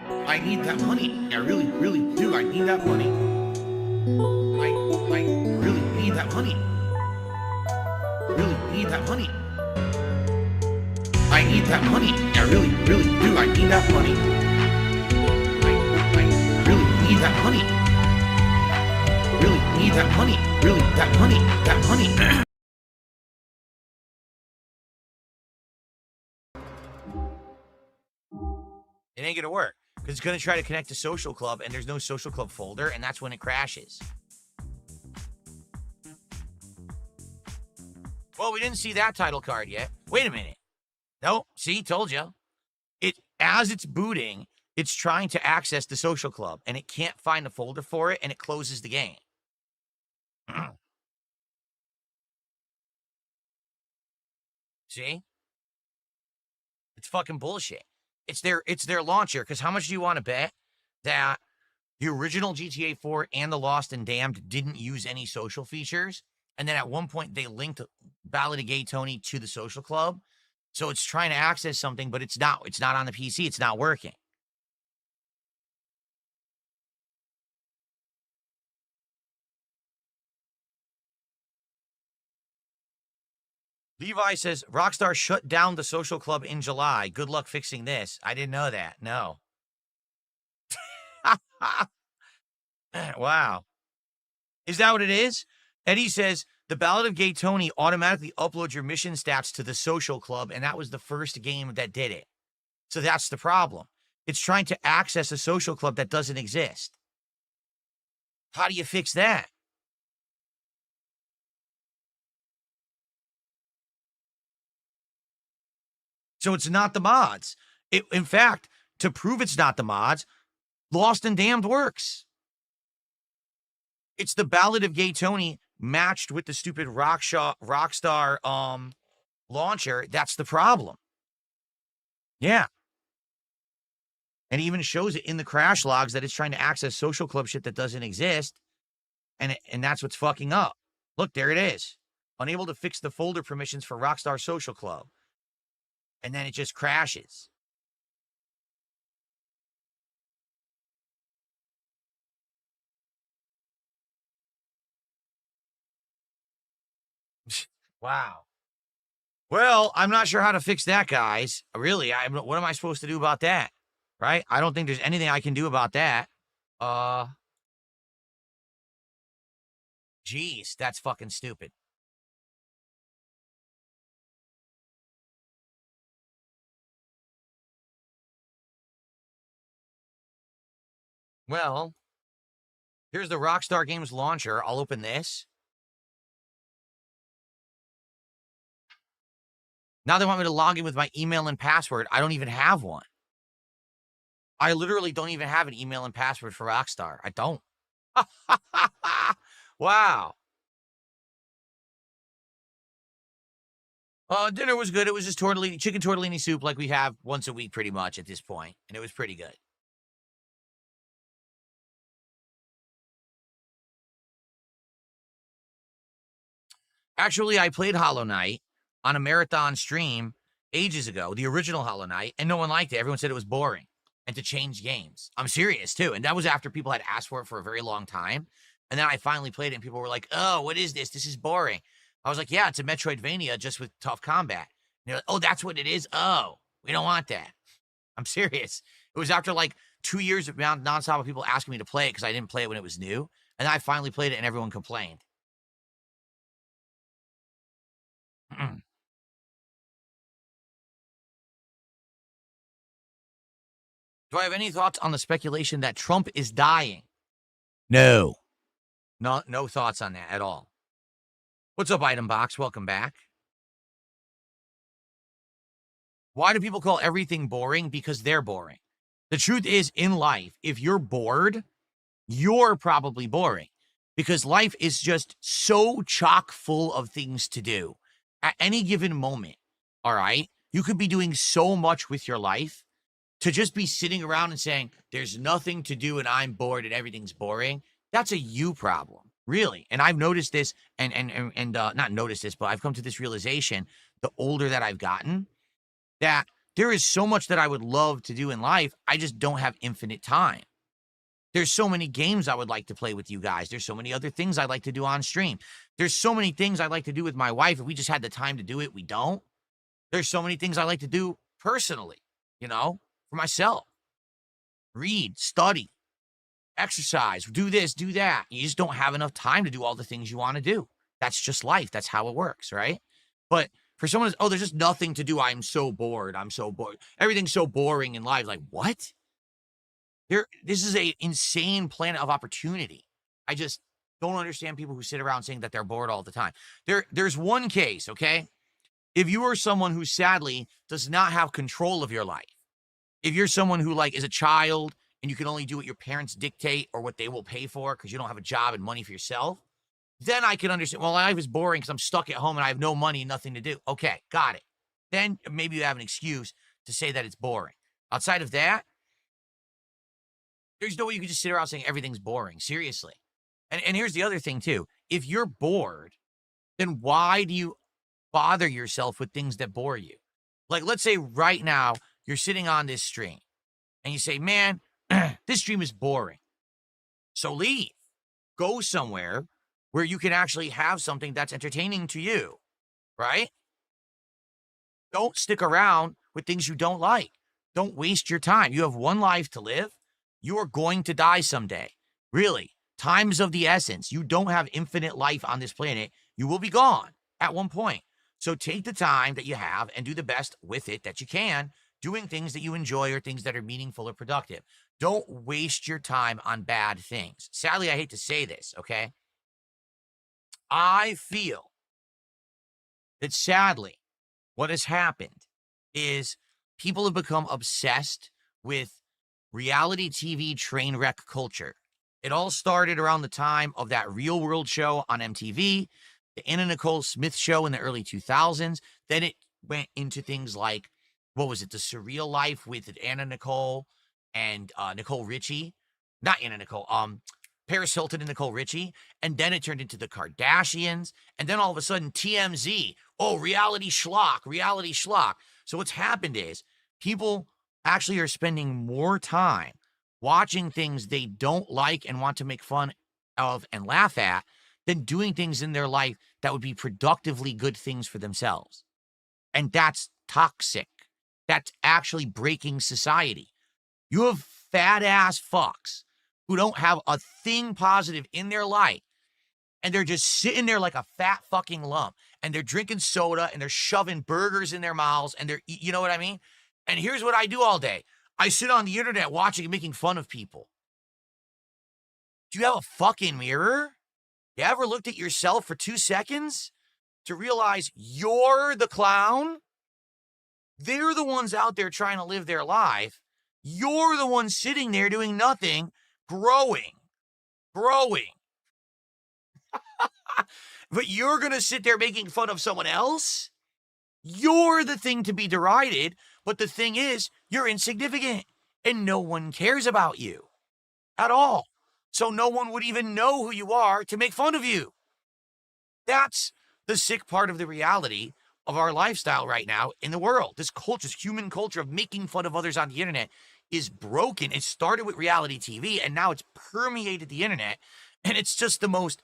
I need that money. I really, really do. I need that money. I really need that money. Really need that money. I need that money. I really, really do. I need that money. I really need that money. Really need that money. Really, that money. That money. It ain't gonna work because it's gonna try to connect to Social Club and there's no Social Club folder, and that's when it crashes. Well, we didn't see that title card yet. Wait a minute. Nope. See, told you. As it's booting, it's trying to access the Social Club and it can't find the folder for it, and it closes the game. See? It's fucking bullshit. It's their launcher, because how much do you want to bet that the original GTA4 and the Lost and Damned didn't use any social features? And then at one point they linked Ballad of Gay Tony to the Social Club. So it's trying to access something, but it's not on the PC. It's not working. Levi says, Rockstar shut down the Social Club in July. Good luck fixing this. I didn't know that. No. Wow. Is that what it is? Eddie says, the Ballad of Gay Tony automatically uploads your mission stats to the Social Club, and that was the first game that did it. So that's the problem. It's trying to access a Social Club that doesn't exist. How do you fix that? So it's not the mods. In fact, to prove it's not the mods, Lost and Damned works. It's the Ballad of Gay Tony matched with the stupid Rockstar launcher. That's the problem. Yeah. And it even shows it in the crash logs that it's trying to access Social Club shit that doesn't exist. And that's what's fucking up. Look, there it is. Unable to fix the folder permissions for Rockstar Social Club. And then it just crashes. Wow. Well, I'm not sure how to fix that, guys. Really, what am I supposed to do about that? Right? I don't think there's anything I can do about that. Geez, that's fucking stupid. Well, here's the Rockstar Games launcher. I'll open this. Now they want me to log in with my email and password. I don't even have one. I literally don't even have an email and password for Rockstar. I don't. Wow. Dinner was good. It was just chicken tortellini soup like we have once a week pretty much at this point, and it was pretty good. Actually, I played Hollow Knight on a marathon stream ages ago, the original Hollow Knight, and no one liked it. Everyone said it was boring and to change games. I'm serious, too. And that was after people had asked for it for a very long time. And then I finally played it, and people were like, oh, what is this? This is boring. I was like, yeah, it's a Metroidvania just with tough combat. And they're like, oh, that's what it is? Oh, we don't want that. I'm serious. It was after like 2 years of nonstop of people asking me to play it because I didn't play it when it was new. And then I finally played it, and everyone complained. Do I have any thoughts on the speculation that Trump is dying? No. No thoughts on that at all. What's up, Item Box? Welcome back. Why do people call everything boring? Because they're boring. The truth is, in life, if you're bored, you're probably boring. Because life is just so chock full of things to do. At any given moment, all right? You could be doing so much with your life. To just be sitting around and saying, there's nothing to do and I'm bored and everything's boring, that's a you problem, really. And I've noticed this, and not noticed this, but I've come to this realization, the older that I've gotten, that there is so much that I would love to do in life. I just don't have infinite time. There's so many games I would like to play with you guys. There's so many other things I'd like to do on stream. There's so many things I'd like to do with my wife. If we just had the time to do it, we don't. There's so many things I like to do personally, for myself. Read, study, exercise, do this, do that. You just don't have enough time to do all the things you want to do. That's just life. That's how it works, right? But for someone who's, there's just nothing to do. I'm so bored. I'm so bored. Everything's so boring in life. Like, what? This is an insane planet of opportunity. I just don't understand people who sit around saying that they're bored all the time. There's one case, okay? If you are someone who sadly does not have control of your life, if you're someone who is a child and you can only do what your parents dictate or what they will pay for because you don't have a job and money for yourself, then I can understand, well, life is boring because I'm stuck at home and I have no money and nothing to do. Okay, got it. Then maybe you have an excuse to say that it's boring. Outside of that, there's no way you can just sit around saying everything's boring. Seriously. And here's the other thing, too. If you're bored, then why do you bother yourself with things that bore you? Like, let's say right now, you're sitting on this stream, and you say, man, this stream is boring. So leave. Go somewhere where you can actually have something that's entertaining to you, right? Don't stick around with things you don't like. Don't waste your time. You have one life to live. You are going to die someday. Really, time is of the essence. You don't have infinite life on this planet. You will be gone at one point. So take the time that you have and do the best with it that you can, doing things that you enjoy or things that are meaningful or productive. Don't waste your time on bad things. Sadly, I hate to say this, okay? I feel that sadly, what has happened is people have become obsessed with reality TV train wreck culture. It all started around the time of that Real World show on MTV, the Anna Nicole Smith show in the early 2000s. Then it went into things like, what was it? The Surreal Life with Anna Nicole and Nicole Richie. Not Anna Nicole, Paris Hilton and Nicole Richie. And then it turned into the Kardashians. And then all of a sudden, TMZ. Oh, reality schlock, reality schlock. So what's happened is people actually are spending more time watching things they don't like and want to make fun of and laugh at than doing things in their life that would be productively good things for themselves. And that's toxic. That's actually breaking society. You have fat ass fucks who don't have a thing positive in their life, and they're just sitting there like a fat fucking lump, and they're drinking soda and they're shoving burgers in their mouths, and you know what I mean? And here's what I do all day. I sit on the internet watching and making fun of people. Do you have a fucking mirror? You ever looked at yourself for 2 seconds to realize you're the clown? They're the ones out there trying to live their life. You're the one sitting there doing nothing, growing. But you're going to sit there making fun of someone else? You're the thing to be derided, but the thing is, you're insignificant, and no one cares about you at all. So no one would even know who you are to make fun of you. That's the sick part of the reality of our lifestyle right now in the world. This culture, this human culture of making fun of others on the internet is broken. It started with reality TV, and now it's permeated the internet, and it's just the most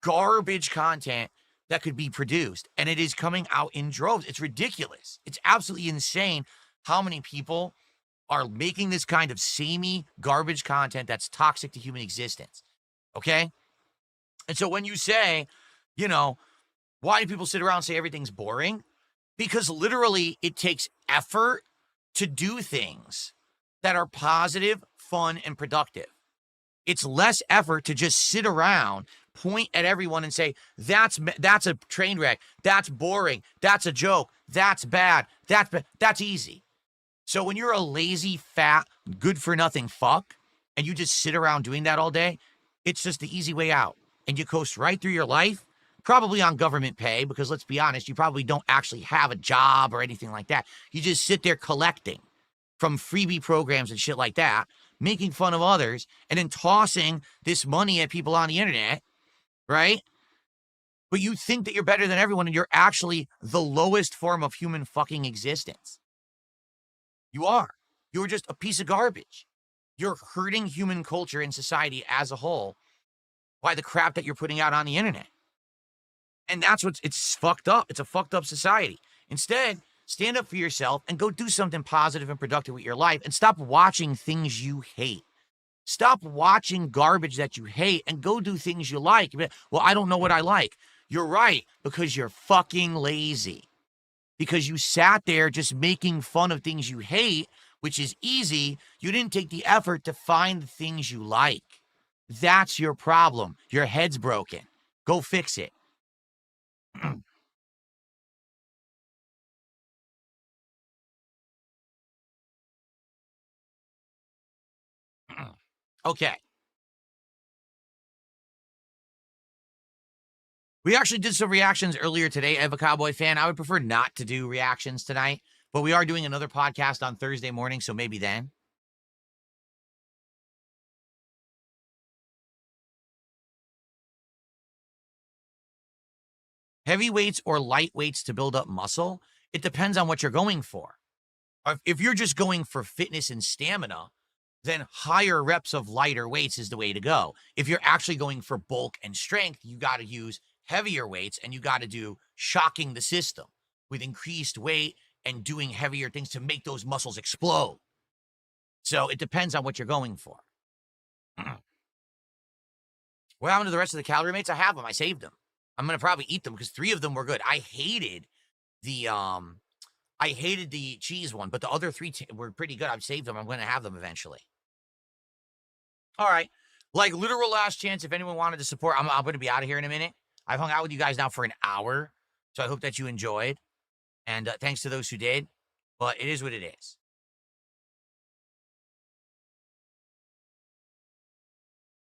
garbage content that could be produced, and it is coming out in droves. It's ridiculous. It's absolutely insane how many people are making this kind of samey garbage content that's toxic to human existence, okay? And so when you say, why do people sit around and say everything's boring? Because literally it takes effort to do things that are positive, fun, and productive. It's less effort to just sit around, point at everyone and say, that's a train wreck, that's boring, that's a joke, that's bad, that's easy. So when you're a lazy, fat, good-for-nothing fuck, and you just sit around doing that all day, it's just the easy way out. And you coast right through your life, probably on government pay, because let's be honest, you probably don't actually have a job or anything like that. You just sit there collecting from freebie programs and shit like that, making fun of others, and then tossing this money at people on the internet, right? But you think that you're better than everyone, and you're actually the lowest form of human fucking existence. You are. You're just a piece of garbage. You're hurting human culture and society as a whole by the crap that you're putting out on the internet. And that's it's fucked up. It's a fucked up society. Instead, stand up for yourself and go do something positive and productive with your life and stop watching things you hate. Stop watching garbage that you hate and go do things you like. Well, I don't know what I like. You're right, because you're fucking lazy. Because you sat there just making fun of things you hate, which is easy. You didn't take the effort to find the things you like. That's your problem. Your head's broken. Go fix it. Okay. We actually did some reactions earlier today. I have a Cowboy fan. I would prefer not to do reactions tonight, but we are doing another podcast on Thursday morning, so maybe then. Heavy weights or light weights to build up muscle, it depends on what you're going for. If you're just going for fitness and stamina, then higher reps of lighter weights is the way to go. If you're actually going for bulk and strength, you got to use heavier weights and you got to do shocking the system with increased weight and doing heavier things to make those muscles explode. So it depends on what you're going for. What happened to the rest of the calorie mates? I have them. I saved them. I'm going to probably eat them because 3 of them were good. I hated the cheese one, but the other 3 were pretty good. I've saved them. I'm going to have them eventually. All right. Like, literal last chance, if anyone wanted to support, I'm going to be out of here in a minute. I've hung out with you guys now for an hour, so I hope that you enjoyed. And thanks to those who did. But it is what it is.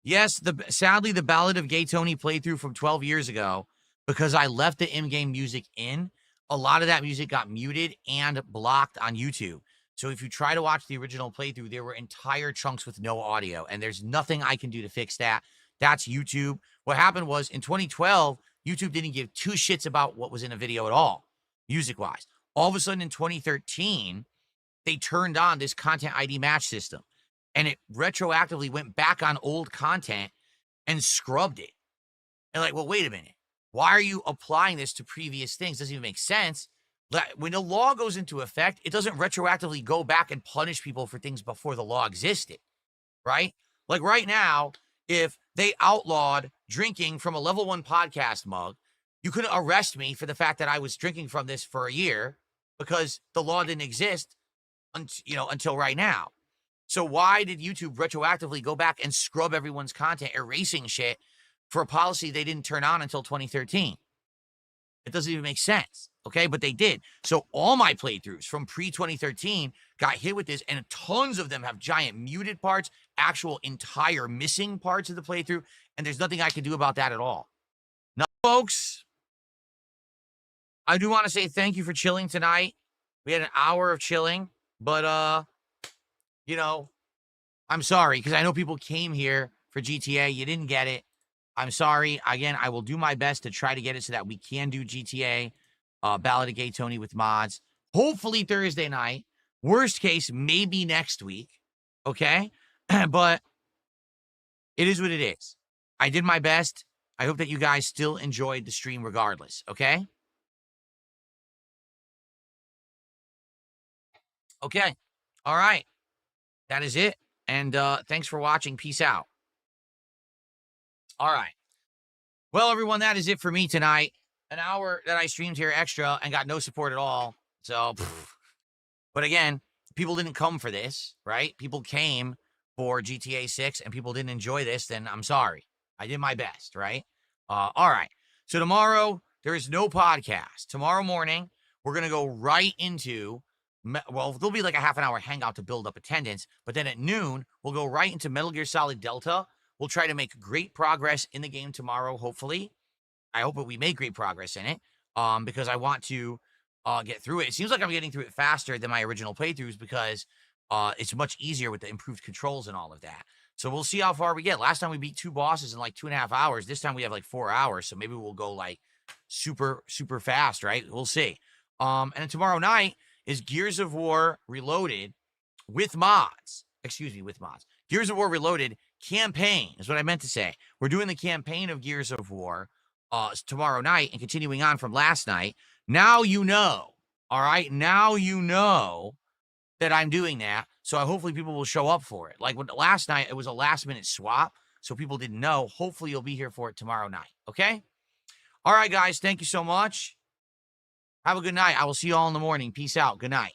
Yes, sadly, the Ballad of Gay Tony playthrough from 12 years ago, because I left the in-game music in, a lot of that music got muted and blocked on YouTube. So if you try to watch the original playthrough, there were entire chunks with no audio, and there's nothing I can do to fix that. That's YouTube. What happened was, in 2012, YouTube didn't give 2 shits about what was in a video at all, music-wise. All of a sudden, in 2013, they turned on this content ID match system, and it retroactively went back on old content and scrubbed it. And like, well, wait a minute. Why are you applying this to previous things? Doesn't even make sense. When the law goes into effect, it doesn't retroactively go back and punish people for things before the law existed, right? Like right now, if they outlawed drinking from a level 1 podcast mug, you couldn't arrest me for the fact that I was drinking from this for a year because the law didn't exist until right now. So why did YouTube retroactively go back and scrub everyone's content, erasing shit for a policy they didn't turn on until 2013? It doesn't even make sense, okay? But they did. So all my playthroughs from pre-2013 got hit with this, and tons of them have giant muted parts, actual entire missing parts of the playthrough, and there's nothing I can do about that at all. Now, folks, I do want to say thank you for chilling tonight. We had an hour of chilling, but, I'm sorry, because I know people came here for GTA. You didn't get it. I'm sorry. Again, I will do my best to try to get it so that we can do GTA, Ballad of Gay Tony with mods. Hopefully Thursday night. Worst case, maybe next week. Okay? But it is what it is. I did my best. I hope that you guys still enjoyed the stream regardless. Okay? Okay. All right. That is it. And thanks for watching. Peace out. All right. Well, everyone, that is it for me tonight. An hour that I streamed here extra and got no support at all. So, but again, people didn't come for this, right? People came for GTA 6 and people didn't enjoy this, then I'm sorry. I did my best, right? All right. So tomorrow, there is no podcast. Tomorrow morning, we're going to go right into, well, there'll be like a half an hour hangout to build up attendance. But then at noon, we'll go right into Metal Gear Solid Delta. We'll try to make great progress in the game tomorrow, hopefully. I hope that we make great progress in it because I want to get through it. It seems like I'm getting through it faster than my original playthroughs because it's much easier with the improved controls and all of that. So we'll see how far we get. Last time we beat 2 bosses in like 2.5 hours. This time we have like 4 hours. So maybe we'll go like super, super fast, right? We'll see. And then tomorrow night is Gears of War Reloaded with mods. Excuse me, with mods. Gears of War Reloaded campaign is what I meant to say. We're doing the campaign of Gears of War tomorrow night and continuing on from last night. Now you know. All right. Now you know that I'm doing that. So hopefully people will show up for it. Like last night, it was a last minute swap. So people didn't know. Hopefully you'll be here for it tomorrow night. Okay. All right, guys. Thank you so much. Have a good night. I will see you all in the morning. Peace out. Good night.